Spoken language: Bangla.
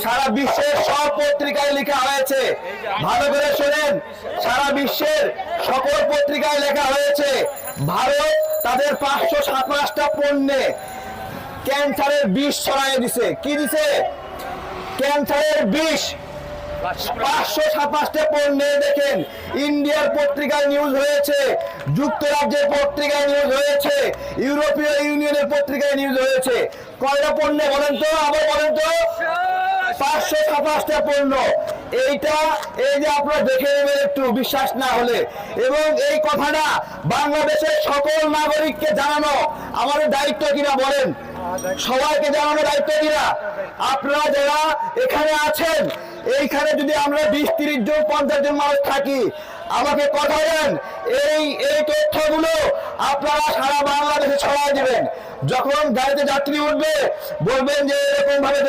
সারা বিশ্বের সব পত্রিকায় লেখা হয়েছে, ভালো করে শোনেন, সারা বিশ্বের সকল পত্রিকায় লেখা হয়েছে ভারত তাদের 527টা পণ্যে ক্যান্সারের বিষ ছড়াই দিছে। কি দিছে? ক্যান্সারের বিষ 527টা পণ্যে। দেখেন, ইন্ডিয়ার পত্রিকায় নিউজ হয়েছে, যুক্তরাজ্যের পত্রিকায় নিউজ হয়েছে, ইউরোপীয় ইউনিয়নের পত্রিকায় নিউজ হয়েছে। কয়টা পণ্য বলেন তো, আবার বলেন তো? 527টা পণ্য। এইটা এই যে আপনারা দেখে নেবেন একটু, বিশ্বাস না হলে। এবং এই কথাটা বাংলাদেশের সকল নাগরিককে জানানো আমাদের দায়িত্ব কিনা বলেন? সবাইকে জানানো দায়িত্ব কিনা? আপনারা যারা এখানে আছেন, এইখানে যদি আমরা 20-30 জন 50 জন মানুষ থাকি, আমাকে কথা দেন, এই তথ্যগুলো আপনারা সারা বাংলাদেশে ছড়াই দিবেন। যখন গাড়িতে যাত্রী উঠবে বলবেন যে এরকম ভাবে